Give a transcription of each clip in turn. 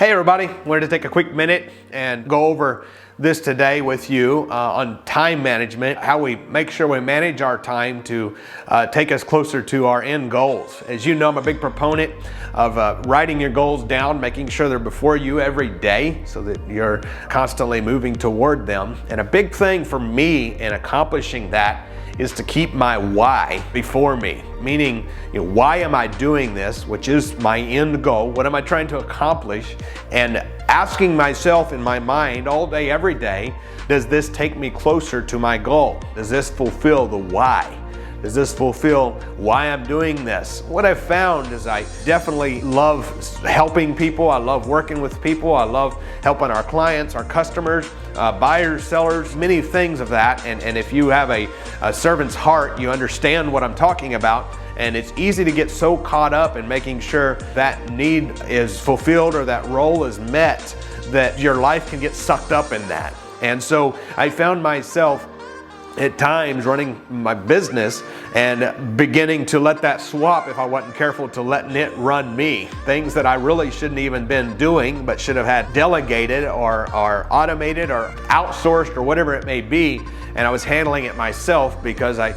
Hey everybody, wanted to take a quick minute and go over this today with you on time management, how we make sure we manage our time to take us closer to our end goals. As you know, I'm a big proponent of writing your goals down, making sure they're before you every day so that you're constantly moving toward them. And a big thing for me in accomplishing that is to keep my why before me, meaning, why am I doing this, which is my end goal? What am I trying to accomplish? And asking myself in my mind all day, every day, does this take me closer to my goal? Does this fulfill the why? Does this fulfill why I'm doing this? What I've found is I definitely love helping people. I love working with people. I love helping our clients, our customers, buyers, sellers, many things of that. And if you have a servant's heart, you understand what I'm talking about. And it's easy to get so caught up in making sure that need is fulfilled or that role is met that your life can get sucked up in that. And so I found myself at times running my business and beginning to let that swap, if I wasn't careful, to letting it run me. Things that I really shouldn't even been doing, but should have had delegated or automated or outsourced or whatever it may be. And I was handling it myself because I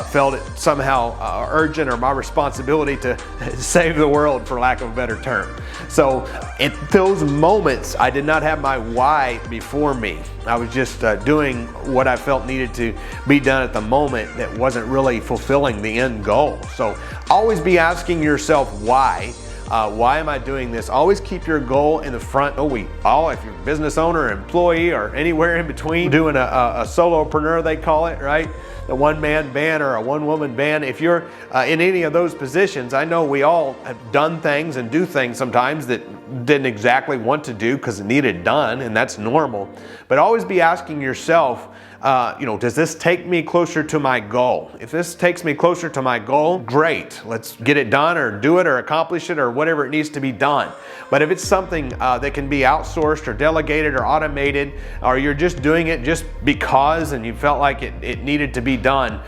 felt it somehow urgent or my responsibility to save the world, for lack of a better term. So in those moments, I did not have my why before me. I was just doing what I felt needed to be done at the moment that wasn't really fulfilling the end goal. So always be asking yourself why. Why am I doing this? Always keep your goal in the front. If you're a business owner, employee, or anywhere in between, doing a solopreneur, they call it, right? The one-man band or a one-woman band. If you're in any of those positions, I know we all have done things and do things sometimes that didn't exactly want to do because it needed done, and that's normal. But always be asking yourself, does this take me closer to my goal? If this takes me closer to my goal, great. Let's get it done or do it or accomplish it or whatever it needs to be done. But if it's something that can be outsourced or delegated or automated, or you're just doing it just because and you felt like it needed to be done,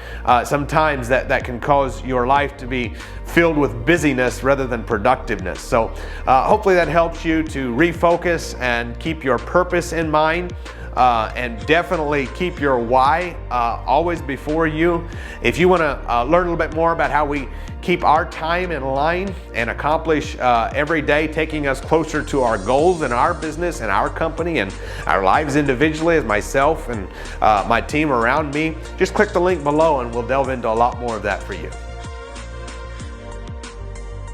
sometimes that can cause your life to be filled with busyness rather than productiveness. So hopefully that helps you to refocus and keep your purpose in mind. And definitely keep your why always before you. If you want to learn a little bit more about how we keep our time in line and accomplish every day, taking us closer to our goals in our business and our company and our lives individually, as myself and my team around me, just click the link below and we'll delve into a lot more of that for you.